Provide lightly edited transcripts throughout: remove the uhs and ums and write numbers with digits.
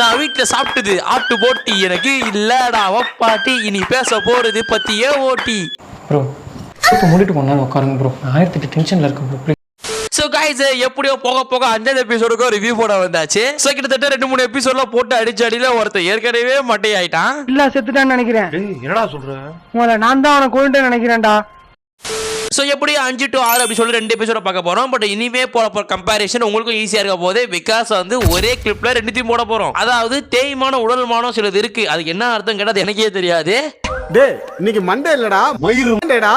நான் வீட்டுல சாப்பிட்டது ஆட்டு போட்டி எனக்கு இல்லடா பாட்டி இனி பேச போறது பத்தியே ஓட்டி. ப்ரோ இப்போ மூடிட்டு போனாலும் உட்காருங்க ப்ரோ. 1008 டென்ஷன்ல இருக்கேன் ப்ரோ. சோ गाइस எப்படியோ போக 5வது எபிசோடுக்கு ரிவ்யூ போட வந்தாச்சு. சோ கிட்டத்தட்ட 2-3 எபிசோட்ல போட்டு அடிச்சடியில ஒருத்தர் ஏற்கனவே மட்டை ஆயிட்டான். இல்ல செத்துட்டான்னு நினைக்கிறேன். என்னடா சொல்ற? முதல்ல நான் தான் அவனை கொண்டுட்டேன்னு நினைக்கிறேன்டா. சோ எப்படி 5 to 6 அப்படி சொல்லி 2 எபிசோட பார்க்க போறோம். பட் இனிமே போற கம்பேரிசன் உங்களுக்கும் ஈஸியா இருக்க போதே. பிகாஸ் வந்து ஒரே கிளிப்ல ரெண்டுத்தையும் போட போறோம். அதாவது தேய்மான உடல்மானம் சிலது இருக்கு. அதுக்கு என்ன அர்த்தம் கேட்டது எனக்கே தெரியாது. டேய் இன்னைக்கு மண்டே இல்லடா மயிலுடா.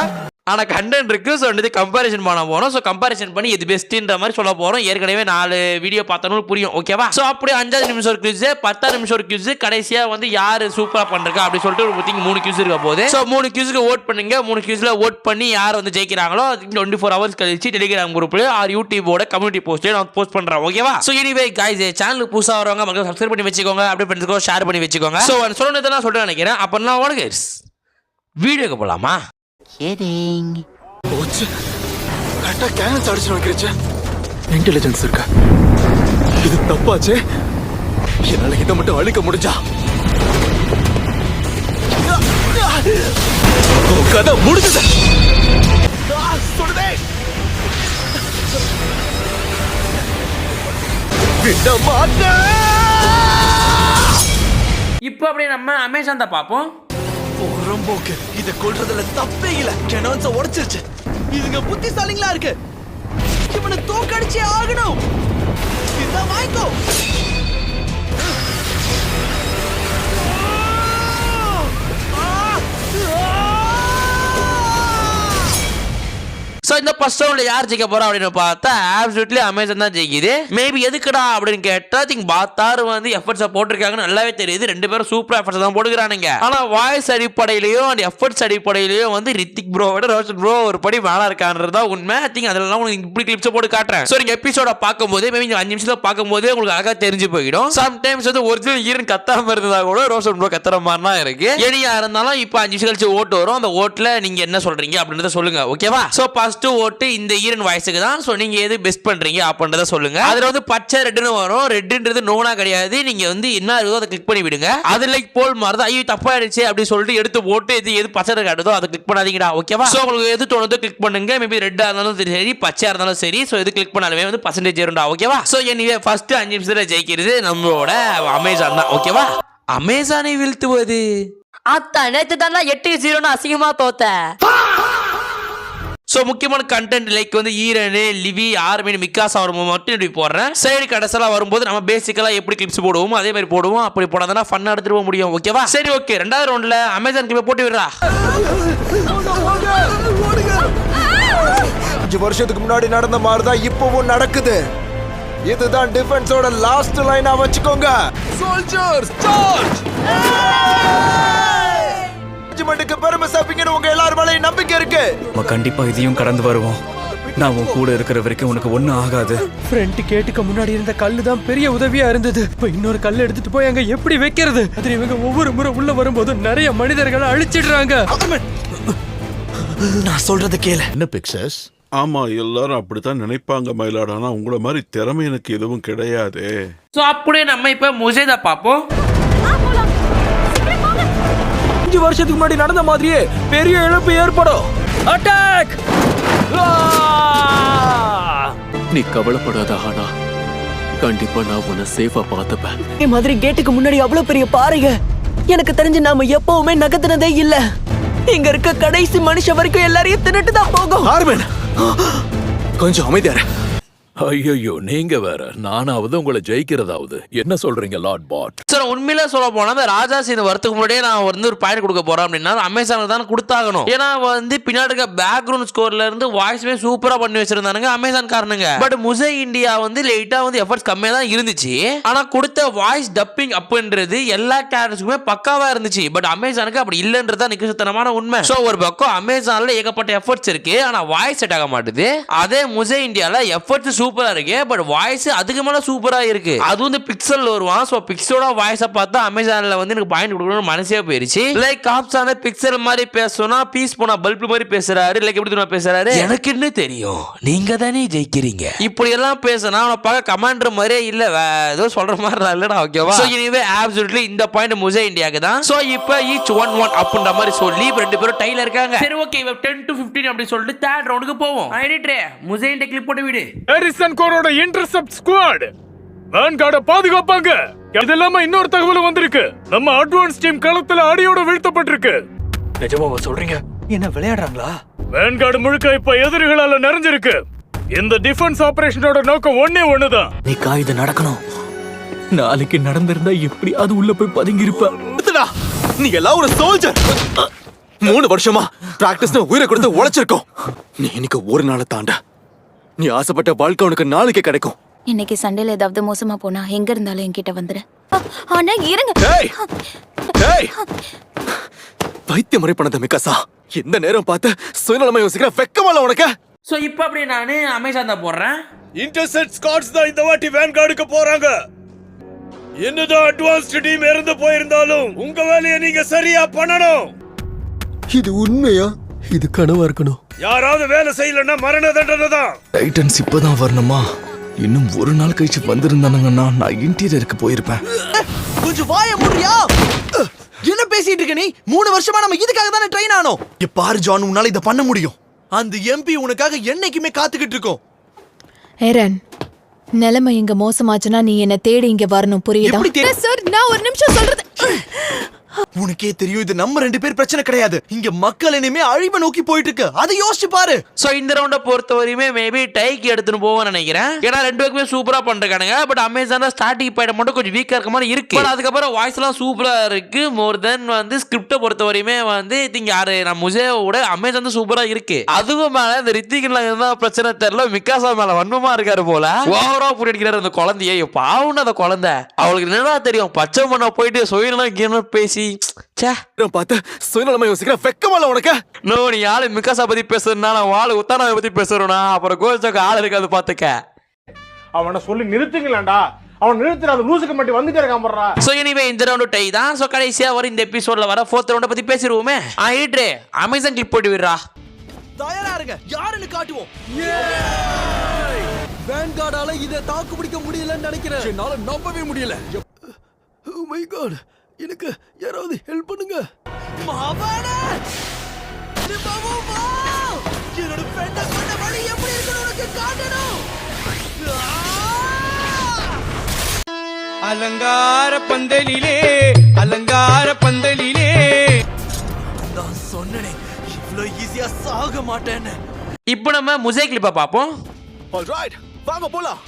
ஆனா கண்டென்ட் இருக்கு. ஸோ வந்து கம்பேரிசன் பண்ண போறோம். ஸோ கம்பேரிசன் பண்ணி இது பெஸ்ட்ன்ற மாதிரி சொல்ல போறோம். ஏற்கனவே 4 வீடியோ பார்த்தோன்னு புரியும். ஓகேவா? ஸோ அப்படியே 5வது நிமிஷம் ஒரு கியூஸ், 10வது நிமிஷம் ஒரு கியூஸ், கடைசியா வந்து யாரு சூப்பரா பண்றா அப்படி சொல்லிட்டு ஒரு 3 கியூஸ் இருக்க போது. ஸோ 3 கியூஸ்க்கு ஓட் பண்ணுங்க. 3 கியூஸ்ல ஓட் பண்ணி யார் வந்து ஜெயிக்கிறாங்களோ 24 ஹவர்ஸ் கழிச்சு டெலிகிராம் குரூப்ல ஆர் யூடியூபோட கம்யூனிட்டி போஸ்ட்ல நான் போஸ்ட் பண்றேன். ஓகேவா? ஸோ எனிவே गाइस சேனலுக்கு புதுசா வரவங்க மக்கள் சப்ஸ்கிரைப் பண்ணி வச்சுக்கோங்க. அப்படியே ஃப்ரெண்ட்ஸ்க்கு ஷேர் பண்ணி வச்சுக்கோங்க. ஸோ சொல்லணும்னு சொல்லிட்டு நினைக்கிறேன். அப்ப நான் உனக்கு வீடியோக்கு போலாமா? போச்சு கரெக்டா கேனல்ஸ் அடிச்சு வைக்கிறச்சு. இன்டெலிஜென்ஸ் இருக்க இது தப்பாச்சே. என்னால இதை மட்டும் அழிக்க முடிஞ்சா கதை முடிஞ்சது. இப்போ அப்படியே நம்ம அமேசான் தான் பார்ப்போம். புறம்போக்கு இத கொல்றதுல தப்பே இல்ல. கேனான்ஸ உடைச்சிருச்சு. இதுங்க புத்திசாலிங்களா இருக்கு. இவனை தோக்கடிச்சே ஆகணும். இதான் வாய்க்கோ. சோ இந்த ஃபர்ஸ்ட் ரவுண்ட்ல யார் ஜெயிக்க போறா அப்படின்னு பார்த்தா அப்சல்யூட்லி அமேசான் தான் ஜெயிக்குது. மேபி எதுக்குடா அப்படின்னு கேட்டா பாத்தாரு வந்து எஃபர்ட்ஸ் போட்டுருக்காங்கன்னு நல்லாவே தெரியுது. 2 பேரும் சூப்பர் எஃபர்ட்ஸ் தான் போட்டுக்கிறானுங்க. ஆனா வாய்ஸ் அடிப்படையிலயும் அந்த எஃபர்ட்ஸ் அடிப்படையிலயும் வந்து ரித்திக் ப்ரோவோட ரோஷன் ப்ரோ ஒரு படி மேல இருக்கான்றதா உண்மை. ஐ திங்க் அதெல்லாம் உங்களுக்கு இப்படி கிளிப்ஸ் போட்டு காட்டுறேன். சோ நீங்க எபிசோட பார்க்கும்போது மேபி 5 நிமிஷத்துல பார்க்கும்போது உங்களுக்கு அழகா தெரிஞ்சு போயிடும். சம்டைம்ஸ் வந்து ஒரிஜினல் ஈரன் கத்தாம இருந்தா கூட ரோஷன் ப்ரோ கத்துற மாதிரி தான் இருக்கு. ஏனியா இருந்தாலும் இப்போ 5 நிமிஷம் கழிச்சு ஓட்டு வரும். அந்த ஓட்டுல நீங்க என்ன சொல்றீங்க அப்படின்றத சொல்லுங்க. ஓகேவா? சோ ஃபர்ஸ்ட் ஓட்டு இந்த ஈரன் வாய்ஸுக்கு தான். சோ நீங்க எது பெஸ்ட் பண்றீங்க அப்படின்றத சொல்லுங்க. அதுல வந்து பச்சை ரெட்னு வரும். ரெட்ன்றது நோனா கிடையாது. நீங்க வந்து என்ன இருக்கோ அதை கிளிக் பண்ணி விடுங்க. அது லைக் போல் மாதிரி தான். ஐயோ தப்பாயிடுச்சு அப்படி சொல்லிட்டு எடுத்து போட்டு எது பச்சை காட்டுதோ அதை கிளிக் பண்ணாதீங்கடா. ஓகேவா? சோ உங்களுக்கு எது தோணுதோ கிளிக் பண்ணுங்க. மேபி ரெட்டா இருந்தாலும் சரி பச்சையா இருந்தாலும் சரி. சோ எது கிளிக் பண்ணாலுமே வந்து பர்சன்டேஜ் ஏறும்டா. ஓகேவா? சோ எனிவே ஃபர்ஸ்ட் 5 நிமிஷத்துல ஜெயிக்கிறது நம்மளோட அமேசான் தான். ஓகேவா? அமேசானை வீழ்த்துவது அத்தா நேத்து தானா 8-0 அசிங்கமா தோத்த. சோ முக்கியமான கண்டென்ட் லைக் வந்து ஈரனு லிவி ஆர்மின் மிக்காஸ் அவர் மட்டும் இப்படி போடுறேன். சைடு கடைசியா வரும்போது நம்ம பேசிக்கலா எப்படி கிளிப்ஸ் போடுவோம் அதே மாதிரி போடுவோம். அப்படி போடாதனா ஃபன் எடுத்துட்டு போக முடியும். ஓகேவா? சரி ஓகே. 2வது ரவுண்ட்ல அமேசான் கிளிப் போட்டு விடுறா. 5 வருஷத்துக்கு முன்னாடி நடந்த மாதிரி தான் இப்பவும் நடக்குது. இதுதான் டிஃபென்ஸோட லாஸ்ட் லைனா வச்சுக்கோங்க. Soldiers charge. ஜட்ஜ்மென்ட்க்கு பெருமை சேர்ப்பீங்கன்னு உங்க எல்லார் மேலயும் நம்பிக்கை இருக்கு. நம்ம கண்டிப்பா இதையும் கடந்து வருவோம். நான் உன் கூட இருக்கிற வரைக்கும் உனக்கு ஒண்ணும் ஆகாது. ஃப்ரண்ட் கேட்டுக்கு முன்னாடி இருந்த கல்லு தான் பெரிய உதவியா இருந்தது. இப்போ இன்னொரு கல் எடுத்துட்டு போய் அங்க எப்படி வைக்கிறது? அது இவங்க ஒவ்வொரு முறை உள்ள வரும்போது நிறைய மனிதர்களை அழிச்சிடுறாங்க. நான் சொல்றது கேளு. என்ன பிக்சர்ஸ்? ஆமா எல்லாரும் அப்படித்தான் நினைப்பாங்க மயிலாட. ஆனா உங்களை மாதிரி திறமை எனக்கு எதுவும் கிடையாது. சோ அப்படியே நம்ம இப்ப முசேதா பாப்போம். 5 வருஷத்துக்கு முன்னாடி நடந்த மாதிரியே பெரிய இழப்பு ஏற்படும். அட்டாக்! நீ கவலைப்படாத ஆனா கண்டிப்பா நான் உன்னை சேஃபா பார்த்துப்பேன். இந்த மாதிரி கேட்டுக்கு முன்னாடி அவ்வளவு பெரிய பாறைங்க எனக்கு தெரிஞ்சு நாம எப்பவுமே நகர்த்தினதே இல்ல. இங்க இருக்க கடைசி மனுஷன் வரைக்கும் எல்லாரையும் தின்னுட்டு தான் போகும். ஆர்மன் கொஞ்சம் அமைதியாரு. ஐயோ நீங்க வேற. நானாவது உங்களை ஜெயிக்கிறதாவது. என்ன சொல்றீங்க லார்ட் பாட்? சார் உண்மையில சொல்ல போனா அந்த ராஜா இந்த வரத்துக்கு முன்னாடியே நான் வந்து ஒரு பாயிண்ட் கொடுக்க போறேன் அப்படின்னா அமேசானுக்கு தான் கொடுத்தாகணும். ஏன்னா வந்து பின்னாடி இருக்க பேக்ரவுண்ட் ஸ்கோர்ல இருந்து வாய்ஸ்மே சூப்பரா பண்ணி வச்சிருந்தானுங்க அமேசான் காரணங்க. பட் முசை இந்தியா வந்து லைட்டா வந்து எஃபர்ட்ஸ் கம்மியா தான் இருந்துச்சு. ஆனா கொடுத்த வாய்ஸ் டப்பிங் அப்படின்றது எல்லா கேரக்டர்ஸ்க்குமே பக்காவா இருந்துச்சு. பட் அமேசானுக்கு அப்படி இல்லன்றதா நிகழ்த்தனமான உண்மை. சோ ஒரு பக்கம் அமேசான்ல ஏகப்பட்ட எஃபர்ட்ஸ் இருக்கு. ஆனா வாய்ஸ் செட் ஆக மாட்டுது. அதே முசை இந்தியால எஃபர்ட்ஸ் சூப்பரா இருக்கு. பட் வாய்ஸ் அதுக்கு மேல சூப்பரா இருக்கு. அதுவும் இந்த பிக்சல் வருவான். சோ பிக்சலோட வாய்ஸை பார்த்தா அமேசான்ல வந்து எனக்கு பாயிண்ட் கொடுக்கணும்னு மனசே போயிருச்சு. லைக் காப்ஸான பிக்சல் மாதிரி பேசணும்னா பீஸ் போனா பல்ப் மாதிரி பேசுறாரு. லைக் எப்படி தெரியுமா பேசுறாரு, எனக்கு என்ன தெரியும், நீங்க தானே ஜெயிக்கிறீங்க, இப்படி எல்லாம் பேசினா அவனை பார்க்க கமாண்டர் மாதிரியே இல்ல, ஏதோ சொல்ற மாதிரி இல்லடா. ஓகேவா? சோ எனிவே அப்சல்யூட்லி இந்த பாயிண்ட் முசே இந்தியாக்கு தான். சோ இப்போ ஈச் 1-1 அப்படின்ற மாதிரி சொல்லி ரெண்டு பேரும் டைல இருக்காங்க. சரி ஓகே, 10-15 அப்படி சொல்லிட்டு தேர்ட் ரவுண்டுக்கு போவோம். எடிட்டரே முசே இந்தியா கிளிப் போட்டு விடு. ஹாரிசன் கோரோட இன்டர்செப்ட் ஸ்குவாட் வேன்கார்ட பாதுகாப்பாங்க. இதெல்லாம இன்னொரு தகவல் வந்திருக்கு. நம்ம அட்வான்ஸ் டீம் களத்துல அடியோட வீழ்த்தப்பட்டிருக்கு. நிஜமாவா சொல்றீங்க? என்ன விளையாடுறாங்களா? வேன்கார்டு முழுக்க இப்ப எதிரிகளால நிறைஞ்சிருக்கு. இந்த டிஃபென்ஸ் ஆபரேஷனோட நோக்கம் ஒண்ணுதான். நீக்கா இது நடக்கணும். நாளைக்கு நடந்திருந்தா எப்படி அது உள்ள போய் பதுங்கி இருப்பேன். நீ எல்லாம் ஒரு சோல்ஜர். 3 வருஷமா பிராக்டிஸ் உயிரை கொடுத்து உழைச்சிருக்கோம். நீ இன்னைக்கு ஒரு நாளை தாண்ட. நீ ஆசைப்பட்ட வாழ்க்கை உனக்கு நாளைக்கே கிடைக்கும். இன்னைக்கு சண்டேல ஏதாவது மோசமா போனா எங்க இருந்தாலும் என்கிட்ட வந்துரு. ஆனா இருங்க. வைத்திய முறை பண்ணத மிகாசா. எந்த நேரம் பார்த்து சுயநலமா யோசிக்கிற வெக்கமால உனக்கு. சோ இப்போ அப்படி நானு அமேசான் தான் போடுறேன். இன்டர்செப்ட் ஸ்குவாட்ஸ் தான் இந்த வாட்டி வேன்கார்டுக்கு போறாங்க. என்னதான் அட்வான்ஸ்ட் டீம் இறந்து போயிருந்தாலும் உங்க வேலையை நீங்க சரியா பண்ணணும். இது உண்மையா? இது கனவா இருக்கணும். யாராவது வேலை செய்யலன்னா மரண தண்டனை தான். டைட்டன்ஸ் இப்பதான் வரணுமா? இன்னும் ஒரு நாள் கழிச்சு வந்திருந்தானுங்கன்னா நான் இன்டீரியருக்கு போயிருப்பேன். கொஞ்சம் வாய முடியா? என்ன பேசிட்டு இருக்க நீ? 3 வருஷமா நம்ம இதுக்காக தானே ட்ரெயின் ஆனோம். பாரு ஜான், உன்னால இத பண்ண முடியும். அந்த எம்பி உனக்காக என்னைக்குமே காத்துக்கிட்டு இருக்கோம். ஏரன், நிலைமை இங்க மோசமாச்சுன்னா நீ என்ன தேடி இங்க வரணும், புரியுதா? சார், நான் ஒரு நிமிஷம் சொல்றது. உனக்கே தெரியும் இது நம்ம 2 பேர் பிரச்சனை கிடையாது. இங்க மக்கள் இனிமே அழிவை நோக்கி போயிட்டு இருக்கு. அதை யோசிச்சு பாரு. சோ இந்த ரவுண்ட பொறுத்தவரையுமே மேபி டைக்கு எடுத்துன்னு போவோம்னு நினைக்கிறேன். ஏன்னா 2 பேருக்குமே சூப்பரா பண்றாங்க. பட் அமேசான் ஸ்டார்டிங் பாயிண்ட் மட்டும் கொஞ்சம் வீக்கா இருக்க மாதிரி இருக்கு. பட் அதுக்கப்புறம் வாய்ஸ் எல்லாம் சூப்பரா இருக்கு. மோர் தென் வந்து ஸ்கிரிப்ட பொறுத்தவரையுமே வந்து திங்க் யாரு நம்ம முசேவோட அமேசான் தான் சூப்பரா இருக்கு. அதுவும் மேல இந்த ரித்திக்ல இருந்தா பிரச்சனை தெரியல, மிகாசா மேல வன்மமா இருக்காரு போல. ஓவரா புடிக்கிறாரு அந்த குழந்தைய. பாவம் அந்த குழந்தை, அவளுக்கு என்னடா தெரியும், பச்சை மண்ண போயிட்டு சுயநலம் பேசி பார்த்து சுயநலமா யோசிக்கிற வெக்கமால உனக்கு. நோ, நீ ஆளு மிகாசா பத்தி பேசுறதுனா நான் ஆளு உத்தானாவை பத்தி பேசுறேனா அப்புறம் கோல்சோக்கு ஆள் இருக்காது பாத்துக்க. அவனை சொல்லி நிறுத்துங்களேன்டா. அவன் நிறுத்துற அந்த லூசுக்கு மட்டும் வந்துட்டே இருக்கான் போறா. சோ எனிவே இந்த ரவுண்ட் டை தான். சோ கடைசியா வர இந்த எபிசோட்ல வர 4th ரவுண்ட பத்தி பேசிடுவோமே. ஐட்ரே அமேசான் கிளிப் போட்டு விடுறா. தயாரா இருங்க, யாருன்னு காட்டுவோம். வேன்கார்டால இத தாக்கு பிடிக்க முடியலன்னு நினைக்கிறேன். என்னால நம்பவே முடியல. ஓ மை காட், எனக்கு யாராவது ஹெல்ப் பண்ணுங்க. மாபாடா, நீ பாவோ வா. என்னோட ஃப்ரெண்ட கொண்ட வழி எப்படி இருக்குன்னு உனக்கு காட்டணும். அலங்கார பந்தலிலே, அலங்கார பந்தலிலே. நான் சொன்னனே இவ்ளோ ஈஸியா சாக மாட்டேன்னு. இப்போ நம்ம முசே கிளிப்பை பாப்போம். ஆல்ரைட், வாங்க போலாம்.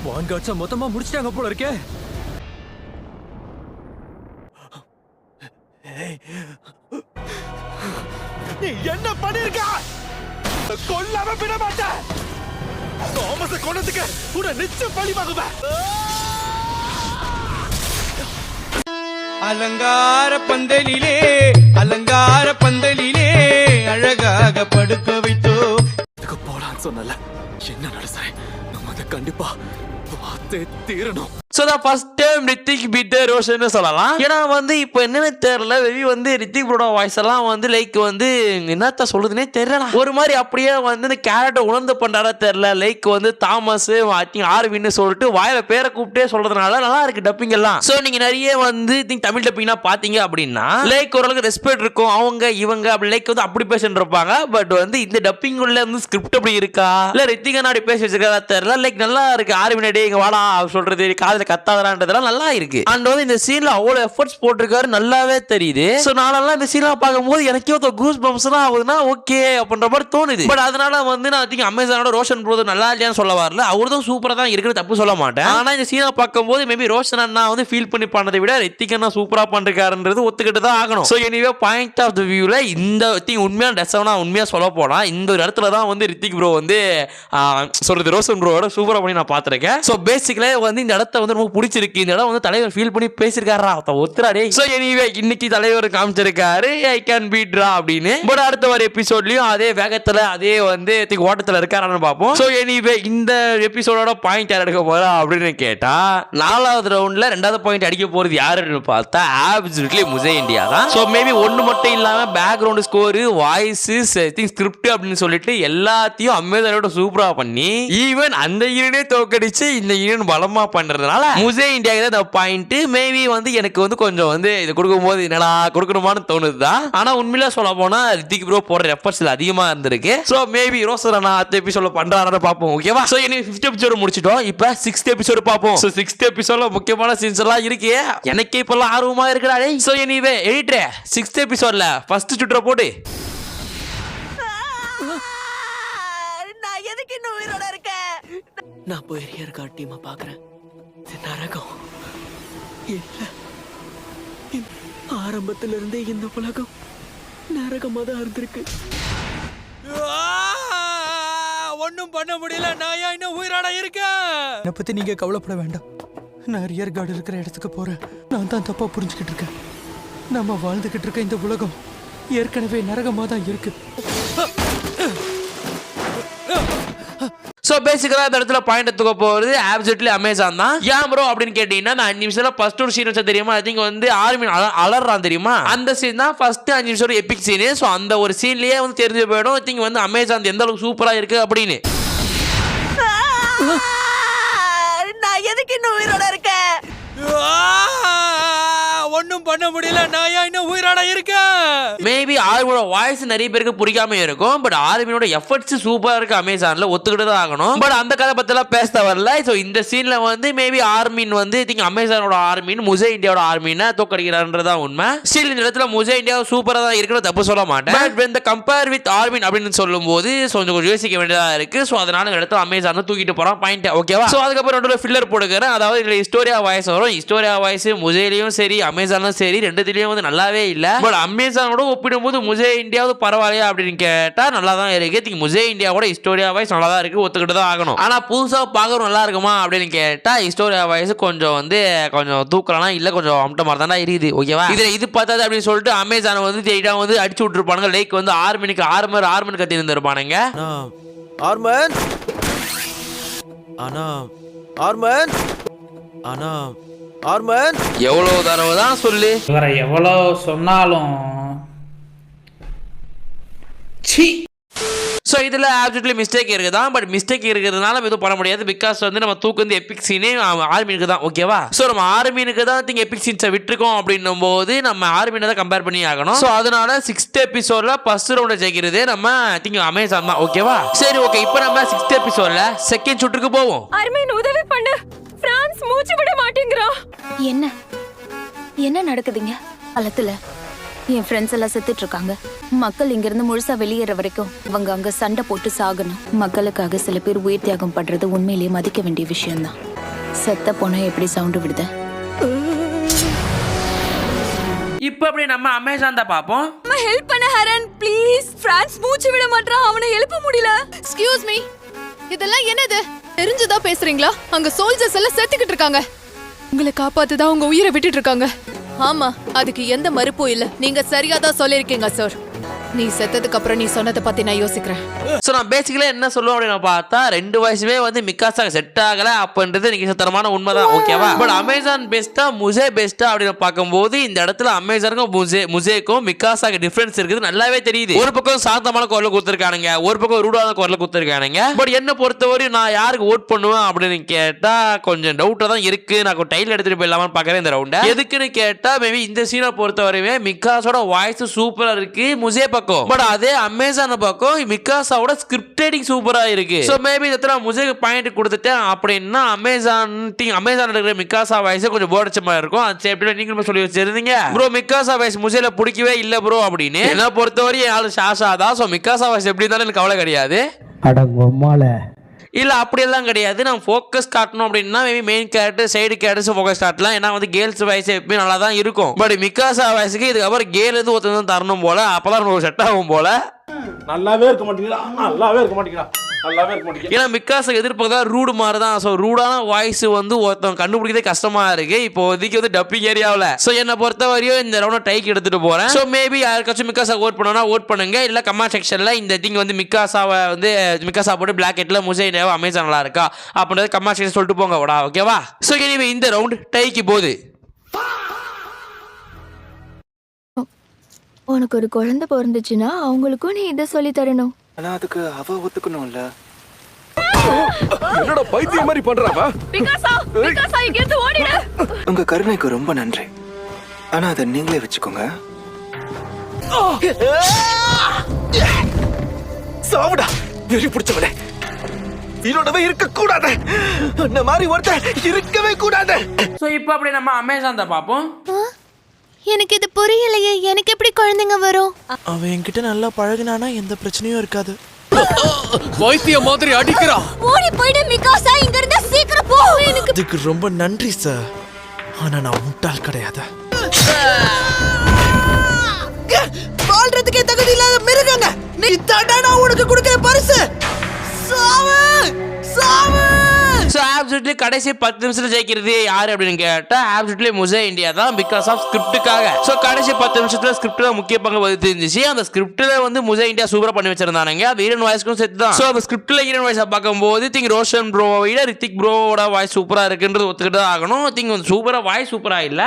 வான்காட்ஸ மொத்தமா முடிச்சிட்டாங்க போல இருக்கே. நீ என்ன பண்ணிருக்க? கொல்லாம விட மாட்டேன். தாமஸ கொன்னதுக்கு உன்னை நிச்சயம் பழி வாங்குவேன். அலங்கார பந்தலிலே, அலங்கார பந்தலிலே அழகாக படுக்க வைத்தோ. இதுக்கு போலான்னு சொன்னல, என்ன நடசாய்? நம்ம அதை கண்டிப்பா பார்த்தே தீரணும். So the first time Hrithik பீட் ரோஷன் சொல்லலாம். ஏன்னா வந்து இப்போ என்னன்னு தெரியல, வெளியே வந்து ரித்திக் ப்ரோட வாய்ஸ் எல்லாம் வந்து லைக் வந்து என்னத்த சொல்றதுனே தெரியல. ஒரு மாதிரி அப்படியே வந்து இந்த கேரக்டர் உணர்ந்து பண்றாரா தெரியல. லைக் வந்து தாமஸ் ஆர்வின்னு சொல்லிட்டு வாயில பேரை கூப்பிட்டே சொல்றதுனால நல்லா இருக்கு டப்பிங் எல்லாம். சோ நீங்க நிறைய வந்து தமிழ் டப்பிங்னா பாத்தீங்க அப்படின்னா லைக் ஓரளவுக்கு ரெஸ்பெக்ட் இருக்கும். அவங்க இவங்க அப்படி லைக் வந்து அப்படி பேசிட்டு இருப்பாங்க. பட் வந்து இந்த டப்பிங் உள்ள வந்து ஸ்கிரிப்ட் அப்படி இருக்கா இல்ல ரித்திகா அப்படி பேசி வச்சிருக்கா தெரியல. லைக் நல்லா இருக்கு. ஆர்வினடே இங்க வாடா சொல்றது காதுல கத்தாதறான்றதெல்லாம் நல்லா இருக்கு. அண்ட் வந்து இந்த சீன்ல அவ்வளவு எஃபர்ட்ஸ் போட்டிருக்காரு, நல்லாவே தெரியுது. சோ நானெல்லாம் இந்த சீன்ல பார்க்கும்போது எனக்கே ஒரு கூஸ் பம்ப்ஸ் தான் ஆகுதுன்னா ஓகே அப்படின்ற மாதிரி தோணுது. பட் அதனால வந்து நான் திங்க் அமேசானோட ரோஷன் ப்ரோ நல்லா இல்லையான்னு சொல்ல வரல, அவர்தான் சூப்பரா தான் இருக்குது, தப்பு சொல்ல மாட்டேன். ஆனா இந்த சீனை பார்க்கும்போது மேபி ரோஷன் அண்ணா வந்து ஃபீல் பண்ணி பண்ணதை விட ரித்திக் அண்ணா சூப்பரா பண்றாருன்றது ஒத்துக்கிட்டு தான் ஆகணும். So anyway point of the வியூல இந்த திங் உண்மையான டெசவனா உண்மையா சொல்ல போனா இந்த ஒரு இடத்துல தான் வந்து ரித்திக் ப்ரோ வந்து சொல்றது ரோஷன் ப்ரோவோட சூப்பரா பண்ணி நான் பார்த்திருக்கேன். ஸோ பேசிக்கலே வந்து இந்த இடத்த வந்து ரொம்ப பிடிச்சிருக்கு. இந்த இடம் வந்து தலைவர் ஃபீல் பண்ணி பேசியிருக்காரா ஒத்துறாடே. ஸோ எனிவே இன்னைக்கு தலைவர் காமிச்சிருக்காரு ஐ கேன் பீட்ரா அப்படின்னு. பட் அடுத்த ஒரு எபிசோட்லயும் அதே வேகத்துல அதே வந்து ஓட்டத்துல இருக்காரான்னு பார்ப்போம். ஸோ எனிவே இந்த எபிசோடோட பாயிண்ட் யார் எடுக்க போறா அப்படின்னு கேட்டா 4வது ரவுண்ட்ல 2வது பாயிண்ட் அடிக்க போறது யாருன்னு பார்த்தா ஆப்சல்யூட்லி முசே இந்தியா தான். ஸோ மேபி ஒன்று மட்டும் இல்லாம பேக்ரவுண்ட் ஸ்கோர் வாய்ஸ் ஸ்கிரிப்ட் அப்படின்னு சொல்லிட்டு எல்லாத்தையும் அமேசானோட சூப்பரா பண்ணி ஈவன் அந்த யூனியனே தோக்கடிச்சு இந்த யூனியன் பலமா பண்றதுனால முசே இந்தியா தான் இந்த பாயிண்ட். மேபி வந்து எனக்கு வந்து கொஞ்சம் வந்து இது கொடுக்கும்போது என்னடா கொடுக்கணுமான்னு தோணுதுதான். ஆனா உண்மையில சொல்ல போனா ரித்திக் ப்ரோ போடுற எஃபர்ட்ஸ் அதிகமா இருந்திருக்கு. ஸோ மேபி ரோசர் அண்ணா அடுத்த எபிசோட பண்றாரு பார்ப்போம். ஓகேவா? ஸோ இனி 5th எபிசோடு முடிச்சிட்டோம். இப்போ 6th எபிசோடு பார்ப்போம். ஸோ 6th எபிசோட்ல முக்கியமான சீன்ஸ் எல்லாம் இருக்கு. எனக்கே இப்பெல்லாம் ஆர்வமா இருக்குடா. ஸோ எனிவே எடிட்டர் 6th எபிசோட்ல ஃபர்ஸ்ட் சுற்ற போடு. நான் எதுக்கு இன்னும் உயிரோட இருக்கேன்? நான் போய் ரியர் கார்ட் டீமை பார்க்கறேன். நரகம் இல்ல. ஆரம்பத்துல இருந்தே இந்த உலகம் நரகமா தான் இருந்திருக்கு. ஒன்னும் பண்ண முடியல. நான் ஏன் இன்னும் உயிரோட இருக்கேன்? என்னை பத்தி நீங்க கவலைப்பட வேண்டாம். நான் ரியர் கார்டு இருக்கிற இடத்துக்கு போறேன். நான் தான் தப்பா புரிஞ்சுக்கிட்டு இருக்கேன். நம்ம வாழ்ந்துகிட்டு இருக்க இந்த உலகம் ஏற்கனவே நரகமா தான் இருக்கு. ஸோ பேசிக்கலாக இந்த இடத்துல பாயிண்ட் எடுத்துக்க போகிறது ஆப்சல்யூட்லி அமேசான் தான். ஏன் ப்ரோ அப்படின்னு கேட்டீங்கன்னா நான் 5 நிமிஷத்துல ஃபர்ஸ்ட் ஒரு சீன் வச்சா தெரியுமா? ஐ திங்க் வந்து ஆர்மி அலறான் தெரியுமா? அந்த சீன் தான் ஃபர்ஸ்ட் 5 நிமிஷம் எபிக் சீனு. ஸோ அந்த ஒரு சீன்லயே வந்து தெரிஞ்சு போயிடும் ஐ திங்க் வந்து அமேசான் எந்த அளவுக்கு சூப்பராக இருக்கு அப்படின்னு. நான் எதுக்கு இன்னும் உயிரோட இருக்கேன்? ஒன்னும் பண்ண முடியல. நான் ஏன் இன்னும் உயிரோட இருக்கேன்? மேபி ஆர்மியோட வாய்ஸ் நிறைய பேருக்கு பிடிக்காம இருக்கும். பட் ஆர்மியோட எஃபர்ட்ஸ் சூப்பரா இருக்கு அமேசான்ல, ஒத்துக்கிட்டு தான் ஆகணும். பட் அந்த கதை பத்திலாம் பேச வரல. ஸோ இந்த சீன்ல வந்து மேபி ஆர்மின் வந்து திங்க் அமேசானோட ஆர்மின் முசே இந்தியாவோட ஆர்மினை தோக்கடிக்கிறான்றதான் உண்மை. ஸ்டில் இந்த இடத்துல முசே இந்தியா சூப்பரா தான் இருக்கிறது தப்பு சொல்ல மாட்டேன். But when the compare with ஆர்மின் அப்படின்னு சொல்லும் போது கொஞ்சம் யோசிக்க வேண்டியதா இருக்கு. ஸோ அதனால இந்த இடத்துல அமேசான் தூக்கிட்டு போறான் பாயிண்ட். ஓகேவா? ஸோ அதுக்கப்புறம் நடுவில் ஃபில்லர் போடுக்கிறேன். அதாவது இதுல ஹிஸ்டோரியா வாய்ஸ் வரும். ஹிஸ்டோரியா வாய்ஸ் முசேலையும் சரி அமேசானும் சரி ரெண்டுத்திலயும் வந்து நல்லாவே இல்ல. பட் அமேசானோட ஒப்பிடும்போது முசே இந்தியாவது பரவாயில்லையா அப்படின்னு கேட்டா நல்லா தான் இருக்கு. முசே இந்தியாவோட ஹிஸ்டோரியா வாய்ஸ் நல்லா தான் இருக்கு, ஒத்துக்கிட்டு தான் ஆகணும். ஆனா புதுசா பார்க்கணும் நல்லா இருக்குமா அப்படின்னு கேட்டா ஹிஸ்டோரியா வாய்ஸ் கொஞ்சம் வந்து கொஞ்சம் தூக்கலாம் இல்ல, கொஞ்சம் அம்ட்ட மாதிரி தானே இருக்குது. ஓகேவா? இதுல இது பார்த்தாது அப்படின்னு சொல்லிட்டு அமேசான் வந்து தேடிட்டா வந்து அடிச்சு விட்டுருப்பானுங்க. லைக் வந்து ஆர்மினுக்கு ஆர்மன் கத்தி இருந்திருப்பானுங்க. ஆர்மன் ஆனா ஆர்மன் ஆனா ஆர்மன் எவ்வளவு தடவை தான் சொல்லு, இவரை எவ்வளோ சொன்னாலும் சி. ஸோ இதில் ஆப்சல்யூட்லி மிஸ்டேக் இருக்குதான். பட் மிஸ்டேக் இருக்கிறதுனால எதுவும் பண்ண முடியாது. பிகாஸ் வந்து நம்ம தூக்கு வந்து எபிக் சீனே ஆர்மினுக்கு தான். ஓகேவா? ஸோ நம்ம ஆர்மினுக்கு தான் திங்க் எபிக் சீன்ஸை விட்டுருக்கோம் அப்படின்னும் போது நம்ம ஆர்மினை தான் கம்பேர் பண்ணி ஆகணும். ஸோ அதனால 6th எபிசோட்ல ஃபர்ஸ்ட் ரவுண்டை ஜெயிக்கிறது நம்ம திங்க் அமேசான் தான். ஓகேவா? சரி ஓகே. இப்போ நம்ம 6th எபிசோட்ல செகண்ட் சுற்றுக்கு போவோம். அர்மீன் உதவி பண்ணு. பிரான்ஸ் மூச்சு விட மாட்டேங்கிறா. என்ன நடக்குதுங்க? களத்துல என் ஃப்ரெண்ட்ஸ் எல்லாம் செத்துட்டு இருக்காங்க. மக்கள் இங்க இருந்து முழுசா வெளியேற வரைக்கும் அவங்க அங்க சண்டை போட்டு சாகணும். மக்களுக்காக சில பேர் உயிர் தியாகம் பண்றது உண்மையிலேயே மதிக்க வேண்டிய விஷயம் தான். செத்த போனா எப்படி சவுண்ட் விடுத? இப்போ அப்படி நம்ம அமேசான் தான் பாப்போம். அம்மா ஹெல்ப் பண்ண ஹரன் ப்ளீஸ். பிரான்ஸ் மூச்சு விட மாட்டறான். அவனை எழுப்ப முடியல. Excuse me. இதெல்லாம் என்னது? தெரிஞ்சதா பேசுறீங்களா? அங்க சோல்ஜர்ஸ் எல்லாம் செத்துக்கிட்டு இருக்காங்க. உங்களை காப்பாத்துதா உங்க உயிரை விட்டுட்டு இருக்காங்க. ஆமா, அதுக்கு எந்த மறுப்பும் இல்ல. நீங்க சரியா தான் சொல்லிருக்கீங்க சார். நீ செத்ததுக்கு அப்புறம் நீ சொன்னதை பத்தி நான் யோசிக்கிறேன். ஸோ நான் பேசிக்கலா என்ன சொல்லுவோம் அப்படின்னு பார்த்தா 2 வயசுமே வந்து மிக்காசா செட் ஆகல அப்படின்றது நீங்க தரமான உண்மைதான். ஓகேவா? பட் அமேசான் பெஸ்டா முசே பெஸ்டா அப்படின்னு பார்க்கும்போது இந்த இடத்துல அமேசானுக்கும் முசேக்கும் மிக்காசாக்கு டிஃபரன்ஸ் இருக்குது நல்லாவே தெரியுது. ஒரு பக்கம் சாந்தமான குரல கொடுத்துருக்கானுங்க, ஒரு பக்கம் ரூடான குரல கொடுத்துருக்கானுங்க. பட் என்ன பொறுத்தவரையும் நான் யாருக்கு ஓட் பண்ணுவேன் அப்படின்னு கேட்டா கொஞ்சம் டவுட்டா தான் இருக்கு. நான் டைல் எடுத்துட்டு போயிடலாமான்னு பாக்குறேன் இந்த ரவுண்ட. எதுக்குன்னு கேட்டா மேபி இந்த சீனை பொறுத்தவரையுமே மிக்காசோட வாய்ஸ் சூப்பரா இருக்கு முசே பக்கம். பட் அதே அமேசான் பக்கம் மிக்காசாவோட ஸ்கிரிப்ட் ரைட்டிங் சூப்பரா இருக்கு. சோ மேபி இதத்துல முசேக்கு பாயிண்ட் கொடுத்துட்டேன் அப்படின்னா அமேசான் இருக்கிற மிக்காசா வாய்ஸ் கொஞ்சம் போர்டிச்ச மாதிரி இருக்கும். அது சேப்டில நீங்க சொல்லி வச்சிருந்தீங்க ப்ரோ மிக்காசா வாய்ஸ் முசேல பிடிக்கவே இல்ல ப்ரோ அப்படின்னு. என்ன பொறுத்தவரை ஆளு ஷாஷா தான். சோ மிக்காசா வாய்ஸ் எப்படி இருந்தாலும் எனக்கு கவலை கிடையாது. இல்ல அப்படியெல்லாம் கிடையாது. நம்ம ஃபோக்கஸ் காட்டணும் அப்படின்னா maybe main character side characters focus காட்டலாம். ஏன்னா வந்து கேர்ள்ஸ் வாய்ஸ் எப்பயும் நல்லா தான் இருக்கும். பட் மிக்காசா வாய்ஸுக்கு இதுக்கப்புறம் கேர்ள் எது ஒருத்தர் தரணும் போல, அப்பதான் செட் ஆகும் போல. நல்லாவே இருக்க மாட்டீங்களா? நல்லாவே இருக்க மாட்டீங்களா? நல்லாவே இருக்க மாட்டேங்க. ஏன்னா மிக்காஸை எதிர்ப்பதா ரூடு மாதிரி தான். ஸோ ரூடான வாய்ஸ் வந்து ஒருத்தன் கண்டுபிடிக்கிறதே கஷ்டமா இருக்கு இப்போதைக்கு வந்து டப்பிங் ஏரியாவில். ஸோ என்னை பொறுத்த வரையும் இந்த ரவுண்ட் டைக்கு எடுத்துட்டு போறேன். ஸோ மேபி யாருக்காச்சும் மிக்காஸா ஓட் பண்ணா ஓட் பண்ணுங்க, இல்ல கமெண்ட் செக்ஷன்ல இந்த திங் வந்து மிக்காஸாவை வந்து மிக்காஸா போட்டு பிளாக்கெட்ல முசைண்டாவை அமேசான் நல்லா இருக்கா அப்படின்றது கமெண்ட் செக்ஷன் சொல்லிட்டு போங்க ஓடா, ஓகேவா? ஸோ எனிவே இந்த ரவுண்ட் டைக்கு போகுது. உனக்கு ஒரு குழந்தை பிறந்துச்சுன்னா அவங்களுக்கும் நீ இதை சொல்லி தரணும். ஆனா அதுக்கு அவ ஒத்துக்கணும்ல. என்னடா பைத்தியம் மாதிரி பண்றாவா? பிகாசா இங்க இருந்து ஓடிடு. உங்க கருணைக்கு ரொம்ப நன்றி. ஆனா அதை நீங்களே வச்சுக்கோங்க. சாவுடா வெறி பிடிச்சவனே, இதோடவே இருக்க கூடாது. அந்த மாதிரி ஒருத்தர் இருக்கவே கூடாது. ஸோ இப்போ அப்படி நம்ம அமேசான் தான் பார்ப்போம். எனக்கு இது புரியலையே, எனக்கு எப்படி குழந்தைங்க வரும்? அவன் என்கிட்ட நல்லா பழகினானா எந்த பிரச்சனையும் இருக்காது. வைத்திய மாதிரி அடிக்கிறா. ஓடி போய்டு மிகாசா, இங்க இருந்து சீக்கிரம் போ. எனக்கு இதுக்கு ரொம்ப நன்றி சார். ஆனா நான் முட்டாள் கிடையாது. வாழ்றதுக்கே தகுதி இல்லாத மிருகங்க, நீ தாண்டா நான் உனக்கு கொடுக்கிற பரிசு. சாவு சாவு. ஸோ ஆப்சுட்லி கடைசி 10 நிமிஷத்துல ஜெயிக்கிறது யாரு அப்படின்னு கேட்டா ஆப்சுட்லி முசை இந்தியா தான், பிகாஸ் ஆஃப் ஸ்கிரிப்டுக்காக. ஸோ கடைசி 10 நிமிஷத்துல ஸ்கிரிப்ட்ல முக்கிய பங்கு வகித்து இருந்துச்சு. அந்த ஸ்கிரிப்ட்ல வந்து முசை இந்தியா சூப்பரா பண்ணி வச்சிருந்தாங்க. அது ஈரன் வாய்ஸ்க்கும் சேர்த்து தான். ஸோ அந்த ஸ்கிரிப்ட்ல ஈரன் வாய்ஸை பார்க்கும்போது திங்க் ரோஷன் ப்ரோவை விட ரித்திக் ப்ரோவோட வாய்ஸ் சூப்பரா இருக்குன்றது ஒத்துக்கிட்டு தான் ஆகணும். திங்க் வந்து சூப்பரா வாய்ஸ் சூப்பரா இல்ல,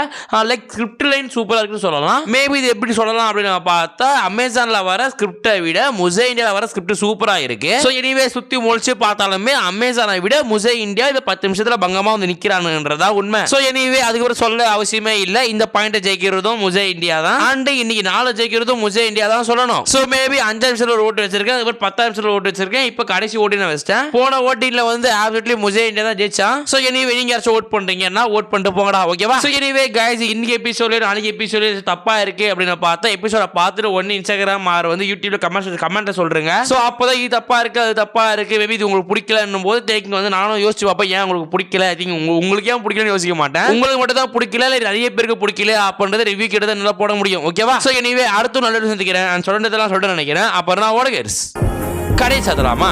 லைக் ஸ்கிரிப்ட் லைன் சூப்பரா இருக்குன்னு சொல்லலாம். மேபி இது எப்படி சொல்லலாம் அப்படின்னு பார்த்தா அமேசான்ல வர ஸ்கிரிப்டை விட முசை இந்தியாவில் வர ஸ்கிரிப்ட் சூப்பரா இருக்கு. ஸோ எனிவே சுத்தி முழிச்சு பார்த்தாலுமே அமேசானை விட முசை இந்தியா இதை 10 நிமிஷத்துல பங்கமா வந்து நிக்கிறானுன்றதா உண்மை. சோ எனிவே அதுக்கு சொல்ல அவசியமே இல்ல. இந்த பாயிண்ட் ஜெயிக்கிறதும் முசை இந்தியா தான். அண்ட் இன்னைக்கு 4 ஜெயிக்கிறதும் முசை இந்தியா தான் சொல்லணும். சோ மேபி 5 நிமிஷத்துல ஒரு ஓட்டு வச்சிருக்கேன், அதுக்கு 10 நிமிஷத்துல ஓட்டு வச்சிருக்கேன். இப்போ கடைசி ஓட்டு நான் வச்சிட்டேன். போன ஓட்டில வந்து ஆப்சல்யூட்லி முசை இந்தியா தான் ஜெயிச்சான். சோ எனிவே நீங்க யாராச்சும் ஓட் பண்றீங்கன்னா ஓட் பண்ணிட்டு போங்கடா, ஓகேவா? சோ எனிவே गाइस இன்னைக்கு எபிசோட்ல நாளைக்கு எபிசோட்ல தப்பா இருக்கு அப்படின்னு பார்த்தா எபிசோட பார்த்துட்டு ஒன்னு இன்ஸ்டாகிராம் ஆர் வந்து யூடியூப்ல கமெண்ட்ல சொல்றீங்க. சோ அப்பதான் இது தப்பா இருக்கு அது தப்பா இருக்கு, மேபி இது உங்களுக்கு பிடிக்கலன்னும் போது டேக்கிங் வந்து நானும் யோசிச்சு பார்ப்பேன் ஏன் உங்களுக்கு பிடிக்கல. ஐ திங்க் உங்களுக்கு ஏன் பிடிக்கலன்னு யோசிக்க மாட்டேன். உங்களுக்கு மட்டும் தான் பிடிக்கல இல்ல நிறைய பேருக்கு பிடிக்கல அப்படின்றத ரிவ்யூ கிட்ட தான் நல்லா போட முடியும், ஓகேவா? சோ எனிவே அடுத்து நல்ல சந்திக்கிறேன். நான் சொல்றதெல்லாம் சொல்லிட்டு நினைக்கிறேன். அப்புறம் நான் ஓடுகிறேன். கடை சாத்தலாமா?